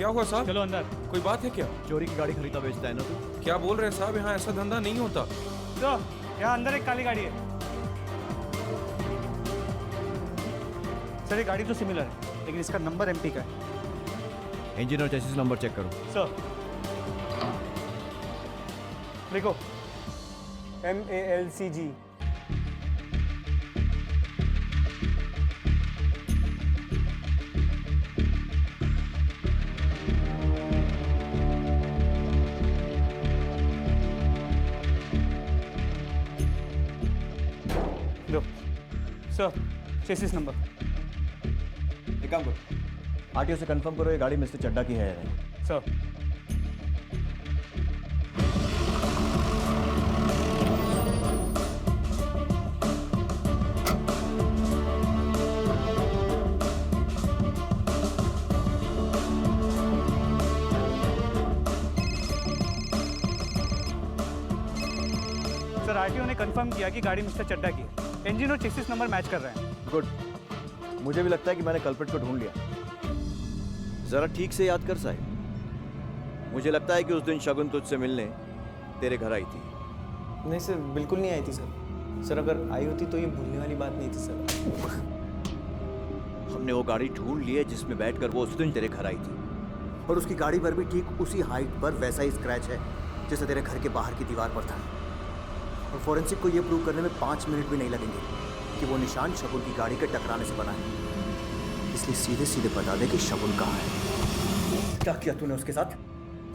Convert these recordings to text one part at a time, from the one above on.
क्या हुआ साहब? चलो अंदर। कोई बात है क्या? चोरी की गाड़ी खरीदा बेचता है ना तू? क्या बोल रहे हैं साहब? यहाँ ऐसा धंधा नहीं होता। तो यहाँ अंदर एक काली गाड़ी है सर। ये गाड़ी तो सिमिलर है लेकिन इसका नंबर एमपी का है। इंजन और चेसिस नंबर चेक करो। सर लिखो MALCG। लो सर चेसिस नंबर। एक काम करो, आरटीओ से कंफर्म करो ये गाड़ी मिस्टर चड्डा की है या नहीं। सर सर आरटीओ ने कंफर्म किया कि गाड़ी मिस्टर चड्डा की है। इंजन और चेसिस नंबर मैच कर रहे हैं। गुड। मुझे भी लगता है कि मैंने कल्प्रिट को ढूंढ लिया। जरा ठीक से याद कर साहिब। मुझे लगता है कि उस दिन शगुन तुझसे मिलने तेरे घर आई थी। नहीं सर, बिल्कुल नहीं आई थी सर। सर अगर आई होती तो ये भूलने वाली बात नहीं थी सर। हमने वो गाड़ी ढूंढ ली है जिसमें बैठकर वो उस दिन तेरे घर आई थी, और उसकी गाड़ी पर भी ठीक उसी हाइट पर वैसा ही स्क्रैच है जैसे तेरे घर के बाहर की दीवार पर था। और फॉरेंसिक को यह प्रूव करने में 5 मिनट भी नहीं लगेंगे कि वो निशान शगुन की गाड़ी के टकराने से बना है। इसलिए सीधे सीधे बता दे कि शगुन कहाँ है। क्या किया तूने उसके साथ?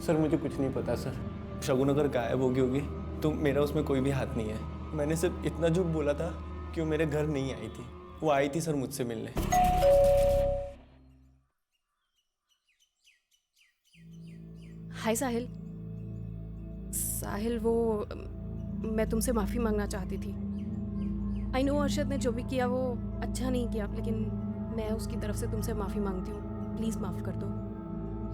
सर मुझे कुछ नहीं पता सर। शगुन अगर गायब होगी तो मेरा उसमें कोई भी हाथ नहीं है। मैंने सिर्फ इतना झूठ बोला था कि वो मेरे घर नहीं आई थी। वो आई थी सर मुझसे मिलने। हाय साहिल। साहिल, वो मैं तुमसे माफ़ी मांगना चाहती थी। आई नो अरशद ने जो भी किया वो अच्छा नहीं किया, लेकिन मैं उसकी तरफ से तुमसे माफ़ी मांगती हूँ। प्लीज़ माफ़ कर दो।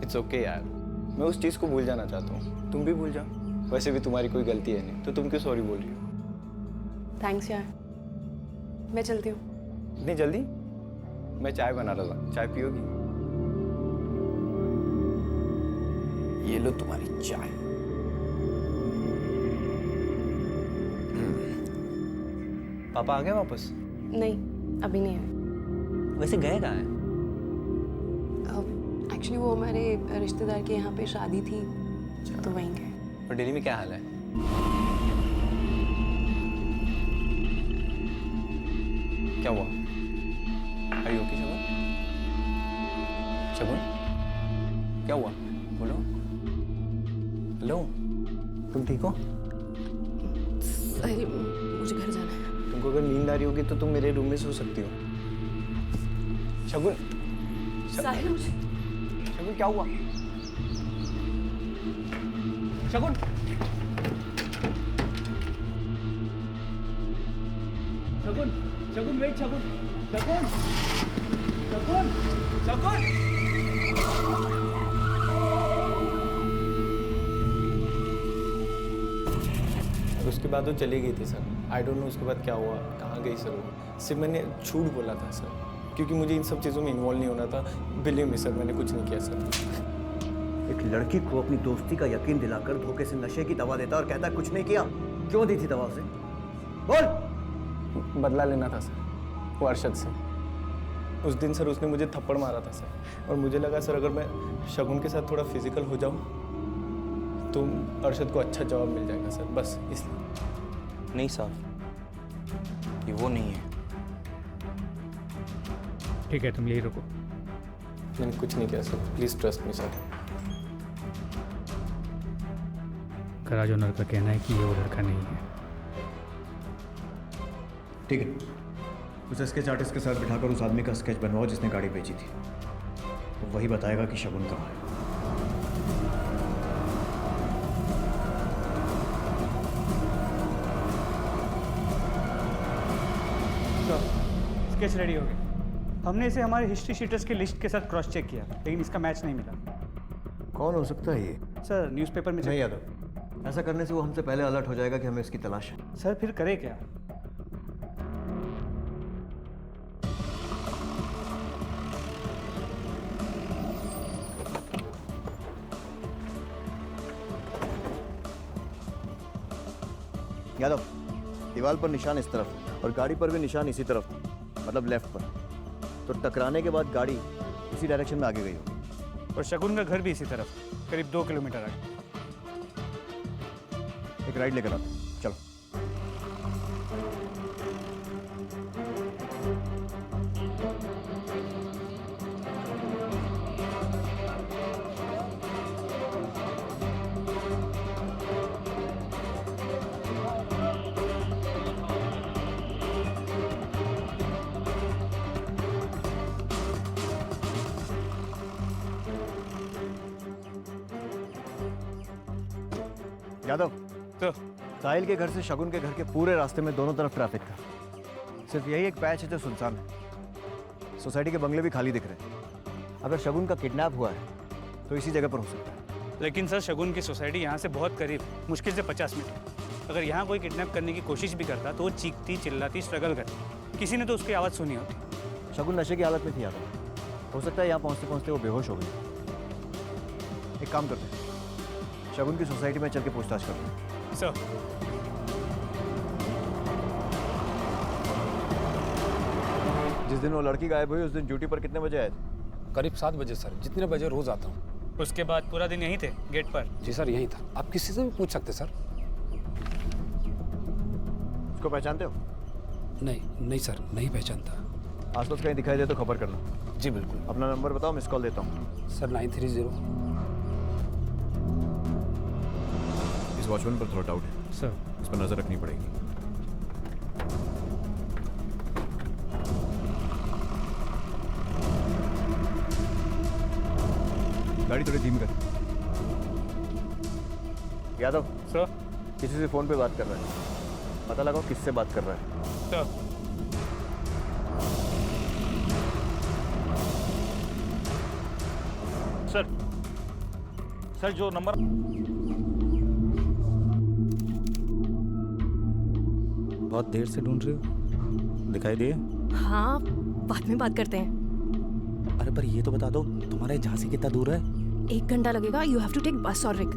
इट्स ओके यार, मैं उस चीज़ को भूल जाना चाहता हूँ। तुम भी भूल जाओ। वैसे भी तुम्हारी कोई गलती है नहीं, तो तुम क्यों सॉरी बोल रही हो? थैंक्स यार, मैं चलती हूँ। इतनी जल्दी? मैं चाय बना रहा था, चाय पियोगी? ये लो तुम्हारी चाय। पापा आ गए वापस? नहीं, अभी नहीं आए। वैसे गए कहाँ हैं? एक्चुअली वो हमारे रिश्तेदार के यहाँ पे शादी थी, तो वहीं गए। और दिल्ली में क्या हाल है? क्या हुआ? अरे ओके शगुन? शगुन? क्या हुआ? बोलो। हेलो, तुम ठीक हो? साहिल, मुझे घर जाना है। तुमको अगर नींद आ रही होगी तो तुम मेरे रूम में सो सकती हो। शगुन, साहिल, मुझे शगुन क्या हुआ? शगुन, शगुन, शगुन वेट, शगुन, शगुन, शगुन, शगुन। उसके बाद वो चली गई थी सर। आई डोंट नो उसके बाद क्या हुआ, कहाँ गई सर वो। सिर्फ मैंने झूठ बोला था सर, क्योंकि मुझे इन सब चीज़ों में इन्वॉल्व नहीं होना था। बिलीव मी सर, मैंने कुछ नहीं किया सर। एक लड़की को अपनी दोस्ती का यकीन दिलाकर धोखे से नशे की दवा देता और कहता कुछ नहीं किया। क्यों दी थी दवा उसे? बोल। बदला लेना था सर वो अरशद से। उस दिन सर उसने मुझे थप्पड़ मारा था सर, और मुझे लगा सर अगर मैं शगुन के साथ थोड़ा फिजिकल हो जाऊं तो अरशद को अच्छा जवाब मिल जाएगा सर, बस इसलिए। नहीं साहब, ये वो नहीं है। ठीक है, तुम यही रुको। मैंने कुछ नहीं किया sir, please trust me sir. Karaj owner का कहना है कि ये वो लड़का नहीं है। ठीक है, उस स्केच आर्टिस्ट के साथ बिठाकर उस आदमी का स्केच बनवाओ जिसने गाड़ी बेची थी। वो वही बताएगा कि शगुन कहाँ है। स्केच रेडी हो गया। हमने इसे हमारे हिस्ट्री शीटर्स की लिस्ट के साथ क्रॉस चेक किया, लेकिन इसका मैच नहीं मिला। कौन हो सकता है ये? सर न्यूज़पेपर में नहीं यादव, ऐसा करने से वो हमसे पहले अलर्ट हो जाएगा कि हमें इसकी तलाश है। सर फिर करे क्या? यादव, दीवार पर निशान इस तरफ और गाड़ी पर भी निशान इसी तरफ था, मतलब लेफ्ट पर। तो टकराने के बाद गाड़ी इसी डायरेक्शन में आगे गई होगी। और शगुन का घर भी इसी तरफ, करीब 2 किलोमीटर आगे। एक राइड लेकर आते हैं, चलो। यादव, तो साहिल के घर से शगुन के घर के पूरे रास्ते में दोनों तरफ ट्रैफिक था। सिर्फ यही एक पैच है जो सुनसान है। सोसाइटी के बंगले भी खाली दिख रहे हैं। अगर शगुन का किडनैप हुआ है तो इसी जगह पर हो सकता है। लेकिन सर, शगुन की सोसाइटी यहाँ से बहुत करीब, मुश्किल से 50 मिनट। अगर यहाँ कोई किडनैप करने की कोशिश भी करता तो वो चीखती चिल्लाती स्ट्रगल करती, किसी ने तो उसकी आवाज़ सुनी होती। शगुन नशे की हालत में थी यादव। हो सकता है यहाँ पहुँचते पहुँचते वो बेहोश हो गई। एक काम करते हैं, शगुन की सोसाइटी में चल के पूछताछ करते हैं। सर, जिस दिन वो लड़की गायब हुई उस दिन ड्यूटी पर कितने बजे आए थे? करीब 7 बजे सर, जितने बजे रोज आता हूँ। उसके बाद पूरा दिन यहीं थे गेट पर? जी सर, यही था। आप किसी से भी पूछ सकते सर। उसको पहचानते हो? नहीं सर, नहीं पहचानता। आसपास कहीं दिखाई दे तो खबर करना। जी बिल्कुल। अपना नंबर बताओ, मिस कॉल देता हूँ। सर 930। इस वॉचमैन पर थोड़ा डाउट है सर। इस पर नजर रखनी पड़ेगी। गाड़ी थोड़ी धीमी कर। यादव, सर। किसी से फोन पे बात कर रहा है, पता लगाओ किससे बात कर रहा है। सर, सर जो नंबर बहुत देर से ढूंढ रहे हो, दिखाई दिए? हाँ, बाद में बात करते हैं। अरे पर ये तो बता दो, तुम्हारे झांसी कितना दूर है? 1 घंटा लगेगा। यू हैव टू टेक बस और रिक।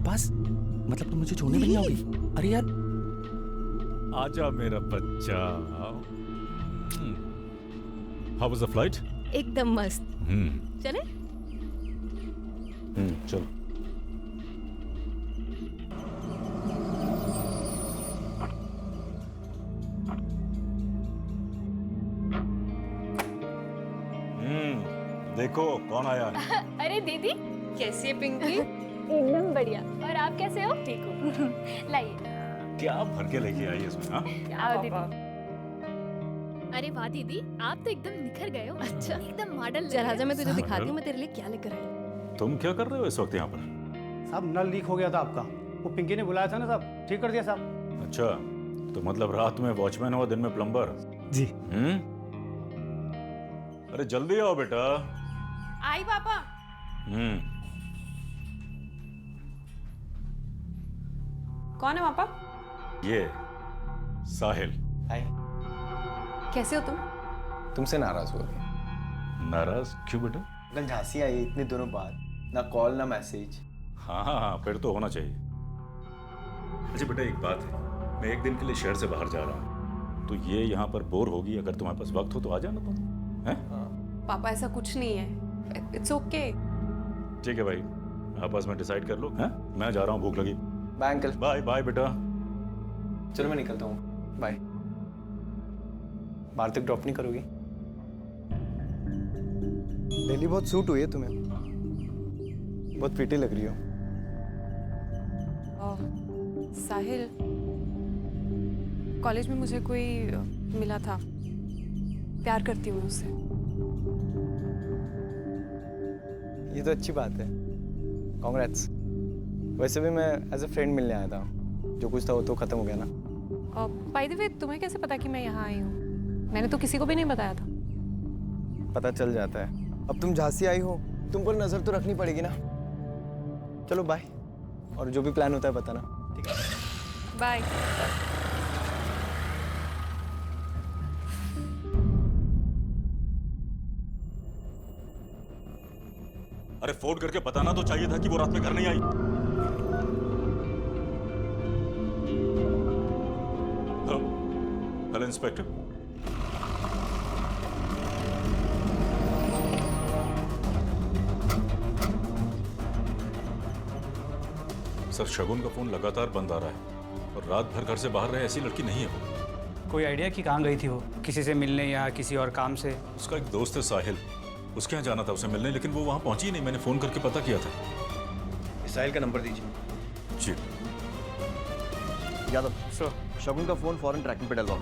बस मतलब तुम मुझे छोड़ने भी नहीं आओगी? अरे यार, आजा मेरा बच्चा। How was the flight? एकदम मस्त। चले? चलो। देखो कौन आया। अरे दीदी, कैसी है पिंकी? एकदम बढ़िया। और आप कैसे हो? ठीक हो? लाइए। क्या भर के लेके आई इसमें? हाँ, आओ दीदी। अरे वाह दीदी, आप तो एकदम निखर गए हो। अच्छा, एकदम मॉडल। चल आजा, मैं तुझे दिखाती हूँ मैं तेरे लिए क्या लेकर आई। तुम क्या कर रहे हो इस वक्त यहाँ पर? साहब नल लीक हो गया था आपका, वो पिंकी ने बुलाया था ना साहब, ठीक कर दिया साहब। अच्छा, तो मतलब रात में वॉचमैन और दिन में प्लम्बर? जी। अरे जल्दी आओ बेटा। आई पापा। कौन है पापा? ये साहिल। हाय। कैसे हो तुम? तुमसे नाराज हो गए। नाराज क्यों बेटा? कल झांसी आई इतने दिनों बाद, ना कॉल ना मैसेज। हाँ, फिर तो होना चाहिए। अच्छा बेटा, एक बात है, मैं एक दिन के लिए शहर से बाहर जा रहा हूँ, तो ये यहाँ पर बोर होगी। अगर तुम्हारे पास वक्त हो तो आ जाना तुम। हैं? पापा ऐसा कुछ नहीं है, इट्स ओके। ठीक है भाई, आपस में डिसाइड कर लो। हैं? मैं जा रहा हूँ, भूख लगी। Bye uncle. बाय बाय बेटा। चलो मैं निकलता हूँ, बाय। बाहर तक ड्रॉप नहीं करोगी? दिल्ली बहुत सूट हुई है तुम्हें, बहुत प्रीटी लग रही हो। साहिल, कॉलेज में मुझे कोई मिला था, प्यार करती हूँ उससे। ये तो अच्छी बात है, कॉन्ग्रेट्स। वैसे भी मैं एज अ फ्रेंड मिलने आया था, जो कुछ था वो तो खत्म हो गया ना। बाय द वे, तुम्हें कैसे पता कि मैं यहाँ आई हूँ? मैंने तो किसी को भी नहीं बताया था। पता चल जाता है। अब तुम झांसी आई हो, तुम पर नजर तो रखनी पड़ेगी ना। चलो बाय, और जो भी प्लान होता है बताना, ठीक है? बाय। अरे फोन करके बताना तो चाहिए था कि वो रात में घर नहीं आई। इंस्पेक्टर। सर, शगुन का फोन लगातार बंद आ रहा है और रात भर घर से बाहर रहे ऐसी लड़की नहीं है वो। कोई आइडिया कि कहाँ गई थी वो, किसी से मिलने या किसी और काम से? उसका एक दोस्त है साहिल, उसके यहाँ जाना था उसे मिलने, लेकिन वो वहाँ पहुंची ही नहीं। मैंने फोन करके पता किया था। साहिल का नंबर दीजिए। जी यादव सर। शगुन का फोन फॉरेन ट्रैकिंग पे डलवाओ।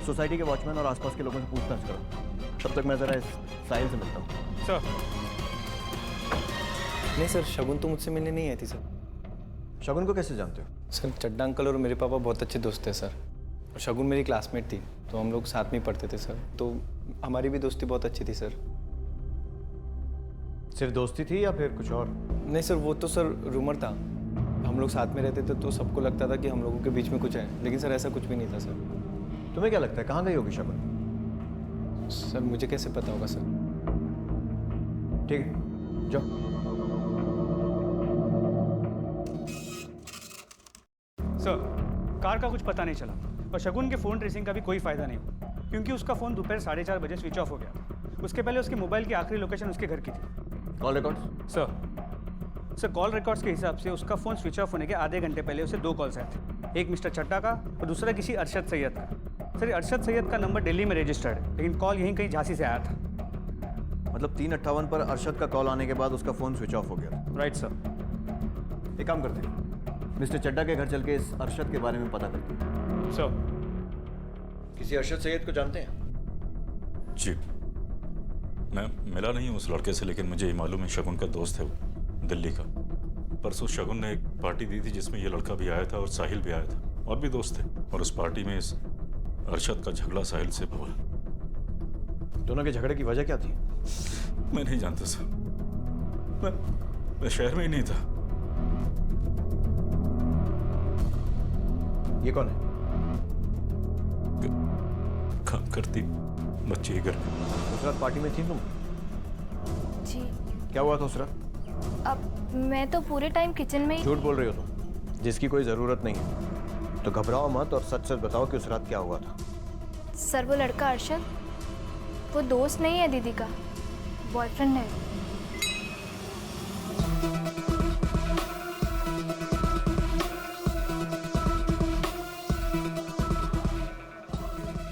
सोसाइटी के वॉचमैन और आसपास के लोगों से पूछताछ करो। तब तक मैं जरा इस साहिल से मिलता हूँ। सर। नहीं सर, शगुन तो मुझसे मिलने नहीं आई थी सर। शगुन को कैसे जानते हो? सर, चड्डा अंकल और मेरे पापा बहुत अच्छे दोस्त थे सर। और शगुन मेरी क्लासमेट थी, तो हम लोग साथ में ही पढ़ते थे सर। तो हमारी भी दोस्ती बहुत अच्छी थी सर। सिर्फ दोस्ती थी या फिर कुछ और? नहीं सर, वो तो सर रूमर था। हम लोग साथ में रहते थे तो सबको लगता था कि हम लोगों के बीच में कुछ है, लेकिन सर ऐसा कुछ भी नहीं था सर। तुम्हें क्या लगता है कहाँ गई होगी शगुन? सर मुझे कैसे पता होगा सर? ठीक है, जाओ। सर, कार का कुछ पता नहीं चला और शगुन के फ़ोन ट्रेसिंग का भी कोई फ़ायदा नहीं हुआ, क्योंकि उसका फ़ोन दोपहर 4:30 बजे स्विच ऑफ हो गया। उसके पहले उसके मोबाइल की आखिरी लोकेशन उसके घर की थी। Call records? Sir, call records के हिसाब से उसका फ़ोन स्विच ऑफ होने के आधे घंटे पहले उसे 2 कॉल्स आए थे। एक मिस्टर चड्डा का और दूसरा किसी अरशद सैयद का। सर, अरशद सैयद का नंबर दिल्ली में रजिस्टर्ड है, लेकिन कॉल यहीं कहीं झांसी से आया था। मतलब 3:58 पर अरशद का कॉल आने के बाद उसका फ़ोन स्विच ऑफ हो गया। Right sir. एक काम करते हैं, मिस्टर चड्डा के घर चल के इस अरशद के बारे में पता करते हैं। सर। किसी अरशद सैयद को जानते हैं? जी, मैं मिला नहीं हूँ उस लड़के से, लेकिन मुझे ये मालूम है शगुन का दोस्त है वो, दिल्ली का। परसों शगुन ने एक पार्टी दी थी जिसमें ये लड़का भी आया था और साहिल भी आया था, और भी दोस्त थे। और उस पार्टी में इस अरशद का झगड़ा साहिल से हुआ। दोनों के झगड़े की वजह क्या थी? मैं नहीं जानता सर, मैं शहर में ही नहीं था। ये कौन है? काम करती बच्ची घर में। उस रात पार्टी में थी तुम? जी। क्या हुआ था उस रात? अब मैं तो पूरे टाइम किचन में ही। झूठ बोल रही हो तुम, जिसकी कोई ज़रूरत नहीं है। तो घबराओ मत और सच सच बताओ कि उस रात क्या हुआ था। सर, वो लड़का अरशद, वो दोस्त नहीं है दीदी का, बॉयफ्रेंड है।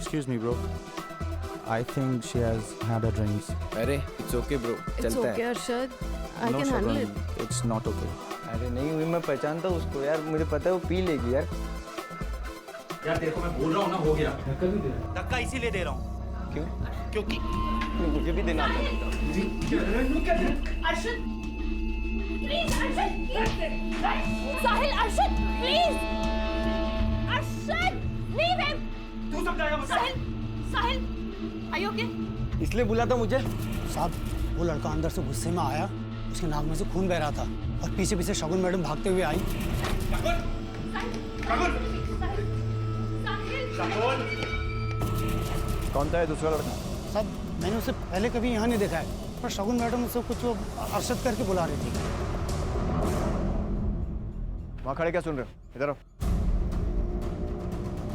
Excuse me, bro. I think she has had her drinks. अरे इट्स ओके ब्रो, इट्स चलता ओके है। अरशद, आई No, can handle Shagun, it. it's not okay. अरे नहीं हुई, मैं पहचानता हूँ उसको यार, मुझे पता है वो पी लेगी यार। यार देखो, मैं बोल रहा हूँ ना, हो गया। धक्का इसीलिए दे रहा हूँ। क्यों? क्योंकि मुझे भी देना आता है। Arshad, please Arshad, Sahil, Arshad, please, Arshad, leave him. तू समझाएगा मुझे? साहिल, साहिल, आर यू ओके? इसलिए बुला था मुझे। साहब, वो लड़का अंदर से गुस्से में आया, उसके नाक में से खून बह रहा था और पीछे पीछे शगुन मैडम भागते हुए आई। कौन था ये दूसरा लड़का? साहब, मैंने उसे पहले कभी यहाँ नहीं देखा है, पर शगुन मैडम उसे कुछ वो अरशद करके बुला रही थी। वहाँ खड़े क्या सुन रहे हो? इधर आओ।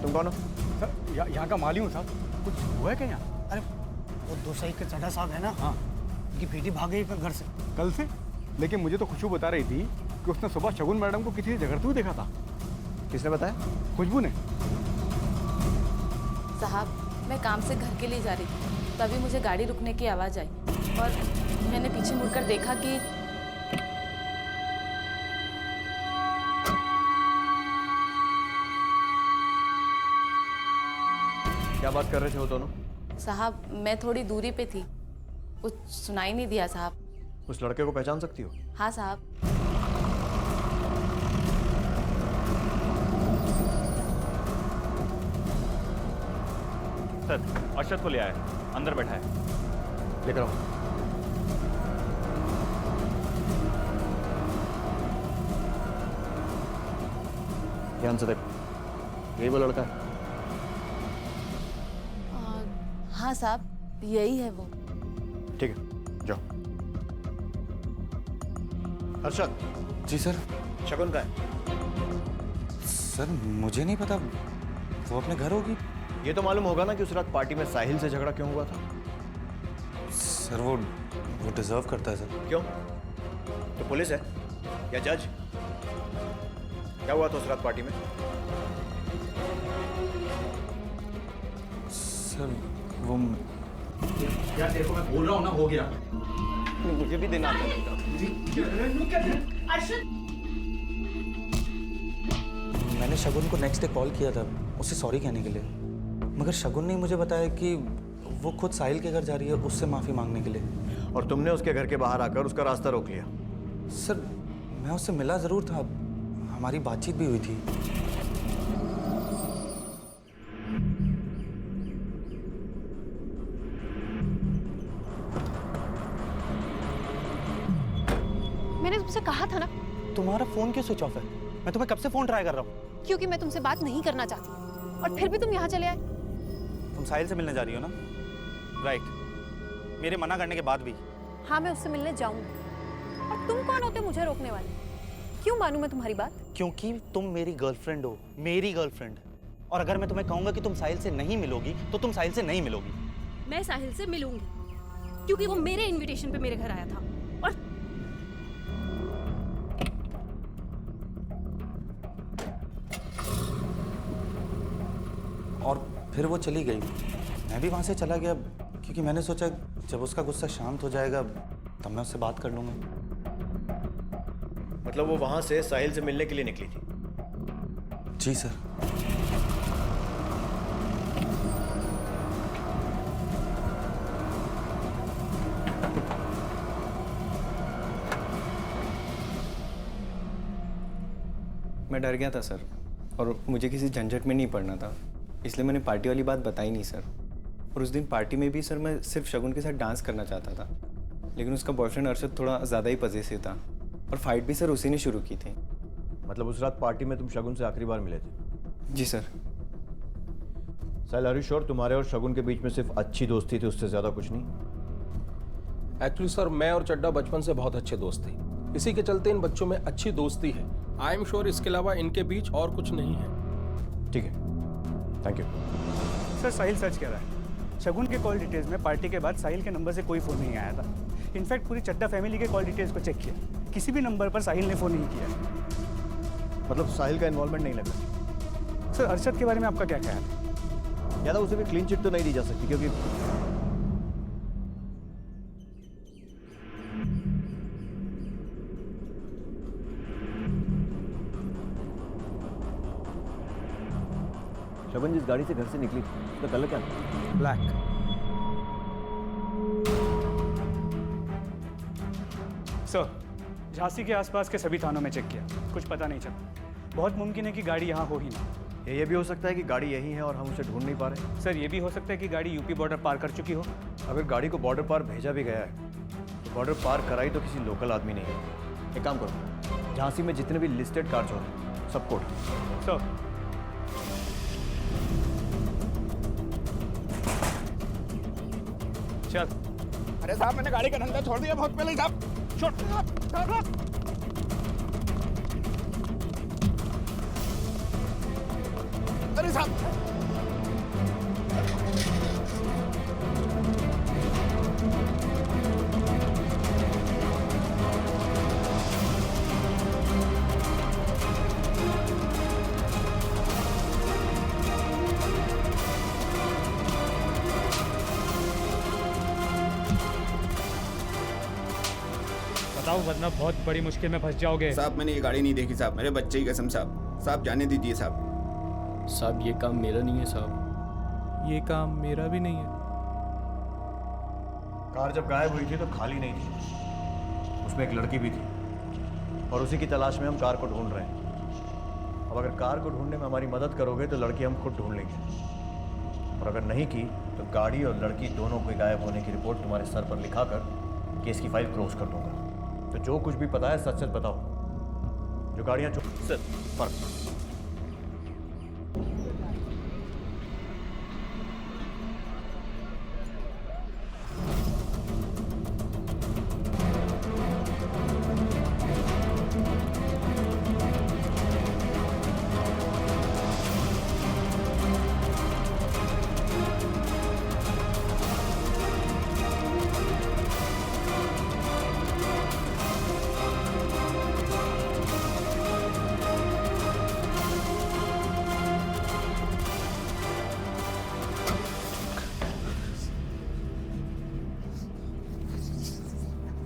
तुम कौन हो? सर, यहाँ का माली हूँ साहब। कुछ हुआ है क्या यहाँ? अरे वो 2 सही के चड्ढा साहब है ना, हाँ, उनकी बेटी भाग गई घर से। कल से? लेकिन मुझे तो खुशबू बता रही थी कि उसने सुबह शगुन मैडम को किसी से झगड़ते हुए देखा था। किसने बताया? खुशबू ने। साहब, मैं काम से घर के लिए जा रही थी, तभी मुझे गाड़ी रुकने की आवाज़ आई और मैंने पीछे मुड़कर देखा कि क्या बात कर रहे थे वो दोनों? साहब, मैं थोड़ी दूरी पे थी, कुछ सुनाई नहीं दिया साहब। उस लड़के को पहचान सकती हो? हाँ साहब। सर, अरशद को ले आया, अंदर बैठा है। लेकर आओ। ध्यान से देखो, यही वो लड़का है? हाँ साहब, यही है वो। ठीक है, जाओ। अरशद। जी सर। शगुन का है? सर मुझे नहीं पता, वो अपने घर होगी। ये तो मालूम होगा ना कि उस रात पार्टी में साहिल से झगड़ा क्यों हुआ था। सर वो डिजर्व करता है सर। क्यों? तो पुलिस है या जज? क्या हुआ था उस रात पार्टी में? सर वो यार तेरे को मैं बोल रहा हूँ ना, हो गया। मुझे भी देना आता है। मैंने शगुन को नेक्स्ट डे कॉल किया था उसे सॉरी कहने के लिए, मगर शगुन ने मुझे बताया कि वो खुद साहिल के घर जा रही है उससे माफ़ी मांगने के लिए। और तुमने उसके घर के बाहर आकर उसका रास्ता रोक लिया। सर मैं उससे मिला ज़रूर था, हमारी बातचीत भी हुई थी। मैंने तुमसे कहा था ना। तुम्हारा फ़ोन क्यों स्विच ऑफ है? मैं तुम्हें कब से फ़ोन ट्राई कर रहा हूँ। क्योंकि मैं तुमसे बात नहीं करना चाहती और फिर भी तुम यहाँ चले आए। तुम साहिल से मिलने जा रही हो ना? राइट। मेरे मना करने के बाद भी। हाँ मैं उससे मिलने जाऊंगी। और तुम कौन होते मुझे रोकने वाले? क्यों मानूं मैं तुम्हारी बात? क्योंकि तुम मेरी गर्लफ्रेंड हो, मेरी गर्लफ्रेंड। और अगर मैं तुम्हें कहूंगा कि तुम साहिल से नहीं मिलोगी तो तुम साहिल से नहीं मिलोगी। मैं साहिल से मिलूंगी क्योंकि वो मेरे इनविटेशन पे मेरे घर आया था। और फिर वो चली गई, मैं भी वहाँ से चला गया क्योंकि मैंने सोचा जब उसका गुस्सा शांत हो जाएगा तब मैं उससे बात कर लूँगा। मतलब वो वहाँ से साहिल से मिलने के लिए निकली थी? जी सर। मैं डर गया था सर, और मुझे किसी झंझट में नहीं पड़ना था, इसलिए मैंने पार्टी वाली बात बताई नहीं सर। और उस दिन पार्टी में भी सर मैं सिर्फ शगुन के साथ डांस करना चाहता था, लेकिन उसका बॉयफ्रेंड अरशद थोड़ा ज़्यादा ही पजेसिव था और फाइट भी सर उसी ने शुरू की थी। मतलब उस रात पार्टी में तुम शगुन से आखिरी बार मिले थे? जी sir. Sahil are you sure तुम्हारे और शगुन के बीच में सिर्फ अच्छी दोस्ती थी, उससे ज़्यादा कुछ नहीं? एक्चुअली सर मैं और चड्डा बचपन से बहुत अच्छे दोस्त थे, इसी के चलते इन बच्चों में अच्छी दोस्ती है। आई एम श्योर इसके अलावा इनके बीच और कुछ नहीं है। ठीक है, थैंक यू। सर साहिल सच कह रहा है। शगुन के कॉल डिटेल्स में पार्टी के बाद साहिल के नंबर से कोई फ़ोन नहीं आया था। इनफैक्ट पूरी चड्डा फैमिली के कॉल डिटेल्स को चेक किया, किसी भी नंबर पर साहिल ने फ़ोन नहीं किया। मतलब साहिल का इन्वॉल्वमेंट नहीं लगा? सर अरशद के बारे में आपका क्या ख्याल है? या तो उसे भी क्लीन चिट तो नहीं दी जा सकती, क्योंकि शगुन जिस गाड़ी से घर से निकली उसका कलर क्या था? ब्लैक। सर झांसी के आसपास के सभी थानों में चेक किया, कुछ पता नहीं चला। बहुत मुमकिन है कि गाड़ी यहाँ हो ही ना। ये भी हो सकता है कि गाड़ी यही है और हम उसे ढूंढ नहीं पा रहे। सर ये भी हो सकता है कि गाड़ी यूपी बॉर्डर पार कर चुकी हो। अगर गाड़ी को बॉर्डर पार भेजा भी गया है तो बॉर्डर पार कराई तो किसी लोकल आदमी नहीं है। एक काम करो, झांसी में जितने भी लिस्टेड कार्स हो सबको सर चल। अरे साहब मैंने गाड़ी का धंधा छोड़ दिया बहुत पहले ही साहब। छोड़। अरे साहब बताओ, वरना बहुत बड़ी मुश्किल में फंस जाओगे। साहब मैंने ये गाड़ी नहीं देखी साहब, मेरे बच्चे की कसम साहब। साहब जाने दीजिए साहब। साहब ये काम मेरा नहीं है साहब। ये काम मेरा भी नहीं है। कार जब गायब हुई थी तो खाली नहीं थी, उसमें एक लड़की भी थी और उसी की तलाश में हम कार को ढूंढ रहे हैं। अब अगर कार को ढूंढने में हमारी मदद करोगे तो लड़की हम खुद ढूंढ लेंगे, और अगर नहीं की तो गाड़ी और लड़की दोनों के गायब होने की रिपोर्ट तुम्हारे सर पर लिखाकर केस की फाइल क्लोज कर दूंगा। तो जो कुछ भी पता है सच सच बताओ। जो गाड़ियाँ सर फर्क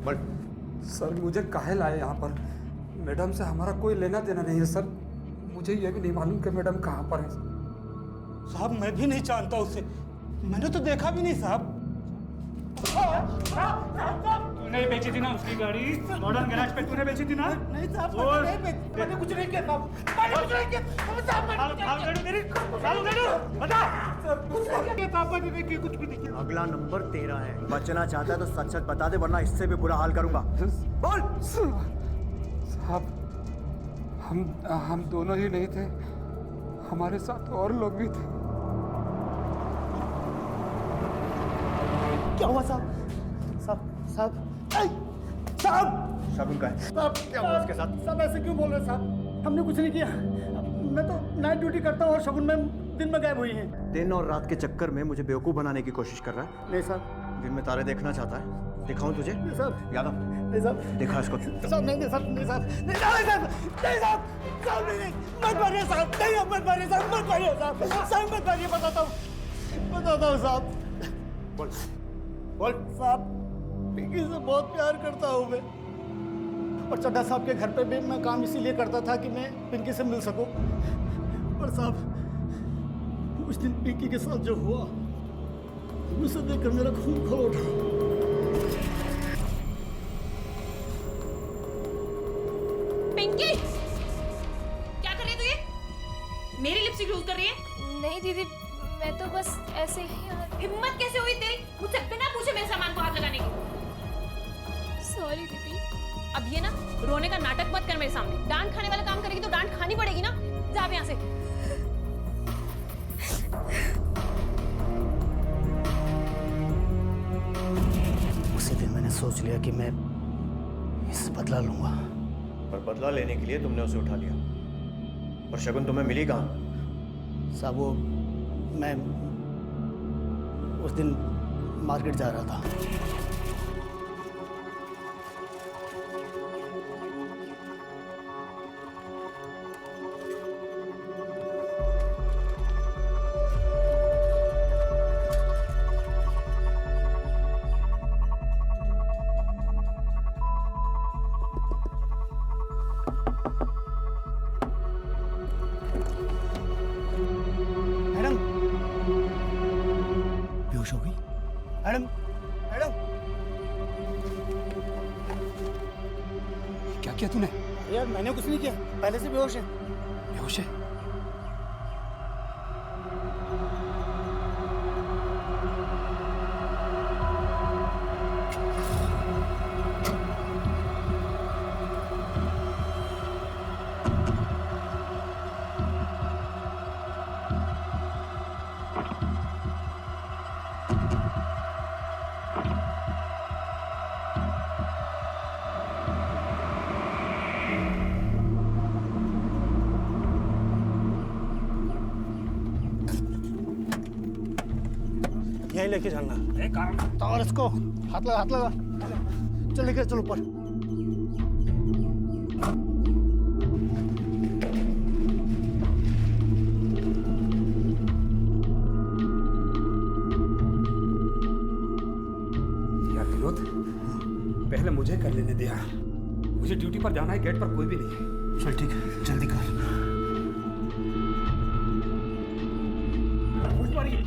बोल। सर मुझे काहे लाए यहाँ पर? मैडम से हमारा कोई लेना देना नहीं है सर। मुझे ये भी नहीं मालूम कि मैडम कहाँ पर है। साहब मैं भी नहीं जानता उसे, मैंने तो देखा भी नहीं साहब। तूने बेची थी ना उसकी गाड़ी मॉडर्न गैराज पे, तूने बेची थी ना? नहीं साहब मैंने कुछ नहीं किया साहब, मैंने कुछ नहीं किया कुछ भी नहीं किया। अगला नंबर तेरा है। बचना चाहता है तो सच सच बता दे, वरना इससे भी बुरा हाल करूंगा। बोल। साहब हम दोनों ही नहीं थे, हमारे साथ और लोग भी थे। क्या हुआ साहब? साहब साहब साहब शगुन का है। साहब क्या हुआ उसके साथ? साहब ऐसे क्यों बोल रहे हैं साहब? हमने कुछ नहीं किया। मैं तो नाइट ड्यूटी करता हूँ और शगुन मैम दिन में गायब हुई हैं। दिन और रात के चक्कर में मुझे बेवकूफ़ बनाने की कोशिश कर रहा है। नहीं साहब। दिन में तारे देखना चाहता है, दिखाऊं तुझे? नहीं साहब। यादव नहीं साहब। दिखा इसको। साहब नहीं साहब, नहीं साहब, नहीं साहब, नहीं साहब, साहब नहीं, मत मारिए साहब, नहीं मत मारिए साहब, मत मारिए साहब, साहब मत मारिए, बताता हूँ साहब। बोल बोल। साहब पिंकी से बहुत प्यार करता हूँ मैं, और चड्ढा साहब के घर पे भी मैं काम इसीलिए करता था कि मैं पिंकी से मिल सकूं। पर साहब उस दिन पिंकी के साथ जो हुआ, उसे देखकर मेरा खून खौल उठा। पिंकी क्या कर रही है तू? ये मेरी लिपस्टिक यूज कर रही है? नहीं दीदी, मैं तो बस ऐसे ही। हिम्मत कैसे हुई तेरी मुझसे बिना पूछे मेरे सामान को हाथ लगाने की? सॉरी दीदी। अब ये ना रोने का नाटक मत कर मेरे सामने। डांट खाने वाला काम करेगी तो डांट खानी पड़ेगी ना। जा अब यहाँ से। उसी दिन मैंने सोच लिया कि मैं इससे बदला लूंगा। पर बदला लेने के लिए तुमने उसे उठा लिया, और शगुन तुम्हें मिली कहाँ? साहब वो मैं उस दिन मार्केट जा रहा था। बेहोश हो गई मैडम। मैडम क्या किया तूने? यार मैंने कुछ नहीं किया, पहले से बेहोश है। बेहोश है? यहीं लेके जाना। और इसको हाथ लगा, हाथ लगा। चल लेके चलो ऊपर। यार विनोद, पहले मुझे कर लेने दिया। मुझे ड्यूटी पर जाना है, गेट पर कोई भी नहीं है। चल ठीक है, जल्दी कर।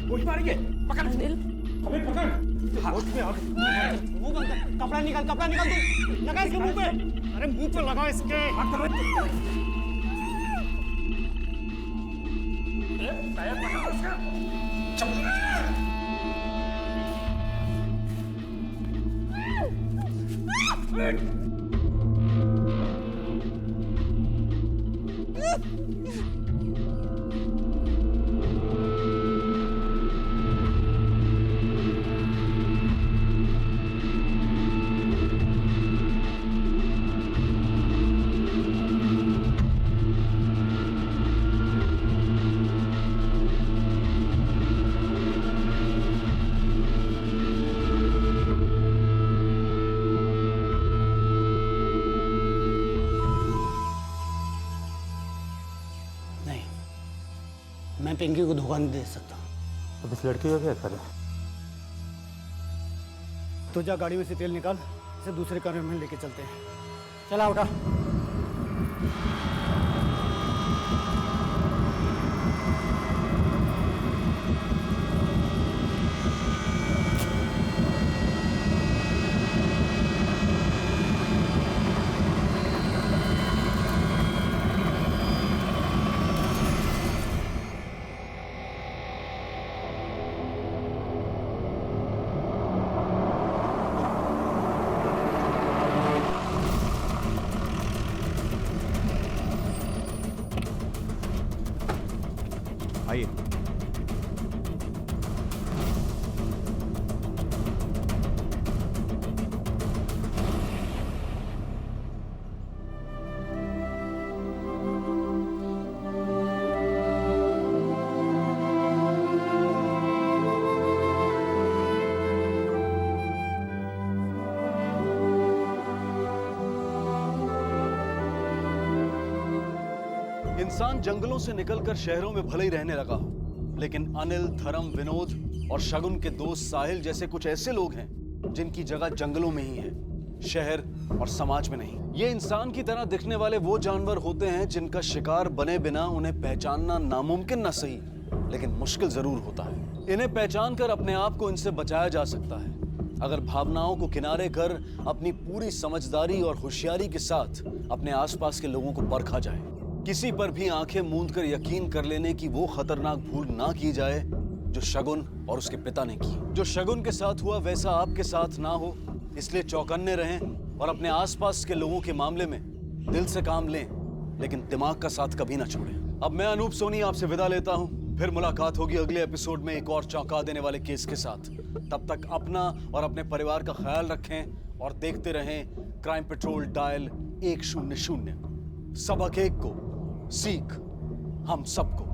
गोली मारिए, पकड़ अनिल, हमें पकड़। होश में आ गए। मुंह बंद कर, कपड़ा निकाल तू। लगा इसके मुंह पे। अरे मुंह पे लगा इसके। मैं पिंकी को धोखा नहीं दे सकता। अब इस लड़की का क्या करें? तो जा गाड़ी में से तेल निकाल इसे दूसरे कमरे में लेके चलते हैं। चला उठा। आइए। इंसान जंगलों से निकलकर शहरों में भले ही रहने लगा हो, लेकिन अनिल, धर्म, विनोद और शगुन के दोस्त साहिल जैसे कुछ ऐसे लोग हैं जिनकी जगह जंगलों में ही है, शहर और समाज में नहीं। ये इंसान की तरह दिखने वाले वो जानवर होते हैं जिनका शिकार बने बिना उन्हें पहचानना नामुमकिन न सही, लेकिन मुश्किल जरूर होता है। इन्हें पहचान कर अपने आप को इनसे बचाया जा सकता है अगर भावनाओं को किनारे कर अपनी पूरी समझदारी और होशियारी के साथ अपने आसपास के लोगों को परखा जाए। किसी पर भी आंखें मूंद कर यकीन कर लेने की वो खतरनाक भूल ना की जाए जो शगुन और उसके पिता ने की। जो शगुन के साथ हुआ वैसा आपके साथ ना हो, इसलिए चौकन्ने रहें और अपने आसपास के लोगों के मामले में दिल से काम लें, लेकिन दिमाग का साथ कभी ना छोड़ें। अब मैं अनूप सोनी आपसे विदा लेता हूं। फिर मुलाकात होगी अगले एपिसोड में एक और चौंका देने वाले केस के साथ। तब तक अपना और अपने परिवार का ख्याल रखें और देखते रहें क्राइम पेट्रोल डायल 100। सबक एक को, सीख हम सबको।